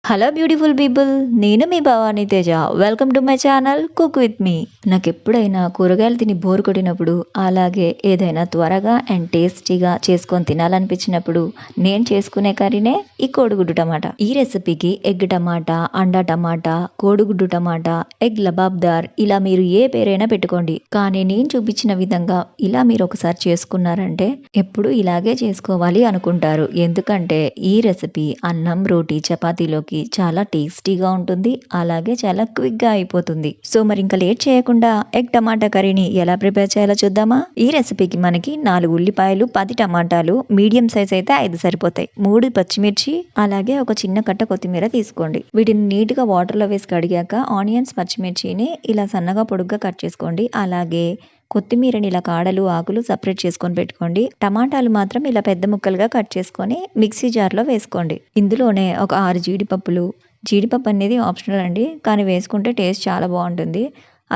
Hello beautiful people, నేను మీ Bhavani Teja. Welcome to my channel cook with me. నాకు ఎప్పుడైనా కూరగాయలు తిని బోర్ కొట్టినప్పుడు, అలాగే ఏదైనా త్వరగా అండ్ టేస్టీగా చేసుకొని తినాలనిపించినప్పుడు నేను చేసుకునే కర్రీనే ఈ కోడిగుడ్డు టమాటా. ఈ రెసిపీకి ఎగ్ టమాటా, అండా టమాటా, కోడిగుడ్డు టమాటా, ఎగ్ లబాబ్దార్ ఇలా మీరు ఏ పేరైనా పెట్టుకోండి. కానీ నేను చూపించిన విధంగా ఇలా మీరు ఒకసారి చేసుకున్నారంటే ఎప్పుడు ఇలాగే చేసుకోవాలి అనుకుంటారు. ఎందుకంటే ఈ రెసిపీ అన్నం, రోటీ, చపాతీలోకి చాలా టేస్టీగా ఉంటుంది. అలాగే చాలా క్విక్గా అయిపోతుంది. సో మరి ఇంకా లేట్ చేయకుండా ఎగ్ టమాటా కర్రీని ఎలా ప్రిపేర్ చేయాలో చూద్దామా. ఈ రెసిపీకి మనకి 4 ఉల్లిపాయలు, 10 టమాటాలు, మీడియం సైజ్ అయితే 5 సరిపోతాయి, 3 పచ్చిమిర్చి, అలాగే ఒక చిన్న కట్ట కొత్తిమీర తీసుకోండి. వీటిని నీట్గా వాటర్లో వేసి కడిగాక ఆనియన్స్, పచ్చిమిర్చిని ఇలా సన్నగా పొడుగ్గా కట్ చేసుకోండి. అలాగే కొత్తిమీరని ఇలా కాడలు, ఆకులు సపరేట్ చేసుకొని పెట్టుకోండి. టమాటాలు మాత్రం ఇలా పెద్ద ముక్కలుగా కట్ చేసుకొని మిక్సీ జార్లో వేసుకోండి. ఇందులోనే ఒక 6 జీడిపప్పులు, జీడిపప్పు అనేది ఆప్షనల్ అండి, కానీ వేసుకుంటే టేస్ట్ చాలా బాగుంటుంది.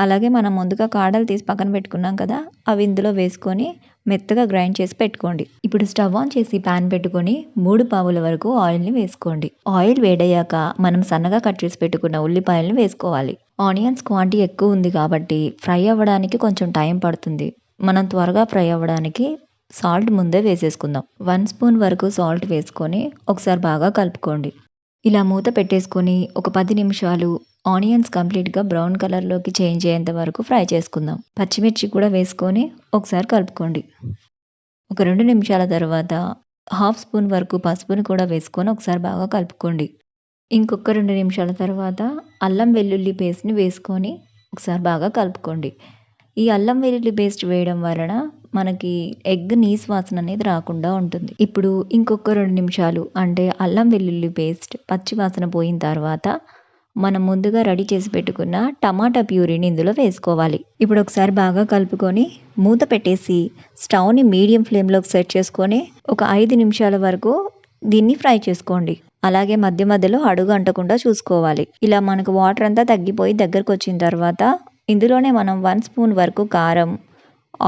అలాగే మనం ముందుగా కాడలు తీసి పక్కన పెట్టుకున్నాం కదా, అవి ఇందులో వేసుకొని మెత్తగా గ్రైండ్ చేసి పెట్టుకోండి. ఇప్పుడు స్టవ్ ఆన్ చేసి ప్యాన్ పెట్టుకొని 3 పావుల వరకు ఆయిల్ని వేసుకోండి. ఆయిల్ వేడయ్యాక మనం సన్నగా కట్ చేసి పెట్టుకున్న ఉల్లిపాయలను వేసుకోవాలి. ఆనియన్స్ క్వాంటిటీ ఎక్కువ ఉంది కాబట్టి ఫ్రై అవ్వడానికి కొంచెం టైం పడుతుంది. మనం త్వరగా ఫ్రై అవ్వడానికి సాల్ట్ ముందే వేసేసుకుందాం. 1 స్పూన్ వరకు సాల్ట్ వేసుకొని ఒకసారి బాగా కలుపుకోండి. ఇలా మూత పెట్టేసుకొని ఒక 10 నిమిషాలు ఆనియన్స్ కంప్లీట్గా బ్రౌన్ కలర్లోకి చేంజ్ అయ్యేంత వరకు ఫ్రై చేసుకుందాం. పచ్చిమిర్చి కూడా వేసుకొని ఒకసారి కలుపుకోండి. ఒక 2 నిమిషాల తర్వాత 1/2 స్పూన్ వరకు పసుపుని కూడా వేసుకొని ఒకసారి బాగా కలుపుకోండి. ఇంకొక 2 నిమిషాల తర్వాత అల్లం వెల్లుల్లి పేస్ట్ని వేసుకొని ఒకసారి బాగా కలుపుకోండి. ఈ అల్లం వెల్లుల్లి పేస్ట్ వేయడం వలన మనకి ఎగ్ నీసు వాసన అనేది రాకుండా ఉంటుంది. ఇప్పుడు ఇంకొక 2 నిమిషాలు అంటే అల్లం వెల్లుల్లి పేస్ట్ పచ్చి వాసన పోయిన తర్వాత మనం ముందుగా రెడీ చేసి పెట్టుకున్న టమాటా ప్యూరీని ఇందులో వేసుకోవాలి. ఇప్పుడు ఒకసారి బాగా కలుపుకొని మూత పెట్టేసి స్టవ్ని మీడియం ఫ్లేమ్లోకి సెట్ చేసుకొని ఒక 5 నిమిషాల వరకు దీన్ని ఫ్రై చేసుకోండి. అలాగే మధ్య మధ్యలో అడుగు అంటకుండా చూసుకోవాలి. ఇలా మనకు వాటర్ అంతా తగ్గిపోయి దగ్గరకు వచ్చిన తర్వాత ఇందులోనే మనం 1 స్పూన్ వరకు కారం,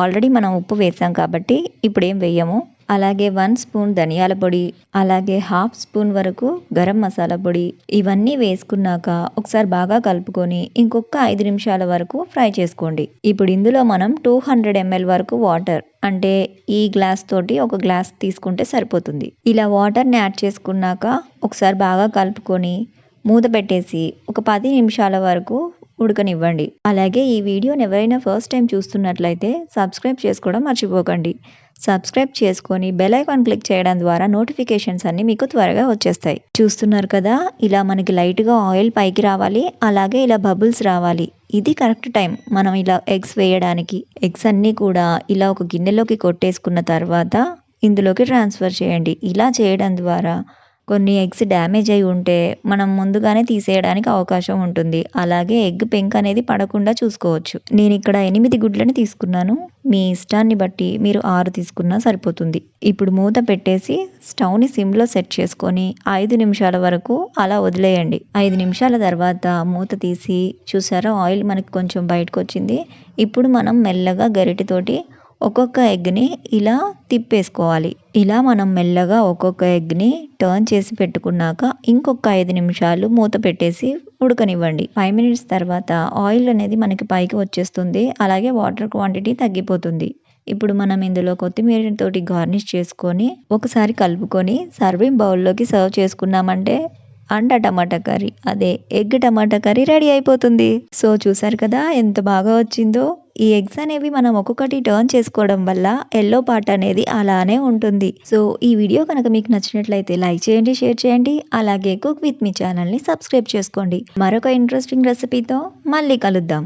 ఆల్రెడీ మనం ఉప్పు వేసాం కాబట్టి ఇప్పుడేం వేయము. అలాగే 1 స్పూన్ ధనియాల పొడి, అలాగే 1/2 స్పూన్ వరకు గరం మసాలా పొడి, ఇవన్నీ వేసుకున్నాక ఒకసారి బాగా కలుపుకొని ఇంకొక 5 నిమిషాల వరకు ఫ్రై చేసుకోండి. ఇప్పుడు ఇందులో మనం 200 ml వరకు వాటర్, అంటే ఈ గ్లాస్ తోటి ఒక గ్లాస్ తీసుకుంటే సరిపోతుంది. ఇలా వాటర్ని యాడ్ చేసుకున్నాక ఒకసారి బాగా కలుపుకొని మూత పెట్టేసి ఒక 10 నిమిషాల వరకు ఉడకనివ్వండి. అలాగే ఈ వీడియోని ఎవరైనా ఫస్ట్ టైం చూస్తున్నట్లయితే సబ్స్క్రైబ్ చేసుకోవడం మర్చిపోకండి. సబ్స్క్రైబ్ చేసుకొని బెల్ ఐకాన్ క్లిక్ చేయడం ద్వారా నోటిఫికేషన్స్ అన్నీ మీకు త్వరగా వచ్చేస్తాయి. చూస్తున్నారు కదా, ఇలా మనకి లైట్గా ఆయిల్ పైకి రావాలి, అలాగే ఇలా బబుల్స్ రావాలి. ఇది కరెక్ట్ టైం మనం ఇలా ఎగ్స్ వేయడానికి. ఎగ్స్ అన్నీ కూడా ఇలా ఒక గిన్నెలోకి కొట్టేసుకున్న తర్వాత ఇందులోకి ట్రాన్స్ఫర్ చేయండి. ఇలా చేయడం ద్వారా కొన్ని ఎగ్స్ డ్యామేజ్ అయి ఉంటే మనం ముందుగానే తీసేయడానికి అవకాశం ఉంటుంది. అలాగే ఎగ్ పెంక్ అనేది పడకుండా చూసుకోవచ్చు. నేను ఇక్కడ 8 గుడ్లని తీసుకున్నాను. మీ ఇష్టాన్ని బట్టి మీరు 6 తీసుకున్నా సరిపోతుంది. ఇప్పుడు మూత పెట్టేసి స్టవ్ని సిమ్లో సెట్ చేసుకొని 5 నిమిషాల వరకు అలా వదిలేయండి. 5 నిమిషాల తర్వాత మూత తీసి చూసారా, ఆయిల్ మనకి కొంచెం బయటకు వచ్చింది. ఇప్పుడు మనం మెల్లగా గరిటెతోటి ఒక్కొక్క ఎగ్ని ఇలా తిప్పేసుకోవాలి. ఇలా మనం మెల్లగా ఒక్కొక్క ఎగ్ని టర్న్ చేసి పెట్టుకున్నాక ఇంకొక 5 నిమిషాలు మూత పెట్టేసి ఉడకనివ్వండి. 5 మినిట్స్ తర్వాత ఆయిల్ అనేది మనకి పైకి వచ్చేస్తుంది. అలాగే వాటర్ క్వాంటిటీ తగ్గిపోతుంది. ఇప్పుడు మనం ఇందులో కొత్తిమీరతోటి గార్నిష్ చేసుకొని ఒకసారి కలుపుకొని సర్వింగ్ బౌల్లోకి సర్వ్ చేసుకున్నామంటే అండా టమాటా కర్రీ, అదే ఎగ్ టమాటా కర్రీ రెడీ అయిపోతుంది. సో చూసారు కదా ఎంత బాగా వచ్చిందో. ఈ ఎగ్స్ అనేవి మనం ఒక్కొక్కటి టర్న్ చేసుకోవడం వల్ల ఎల్లో పార్ట్ అనేది అలానే ఉంటుంది. సో ఈ వీడియో కనుక మీకు నచ్చినట్లయితే లైక్ చేయండి, షేర్ చేయండి. అలాగే కుక్ విత్ మీ ఛానల్ని సబ్స్క్రైబ్ చేసుకోండి. మరొక ఇంట్రెస్టింగ్ రెసిపీతో మళ్ళీ కలుద్దాం.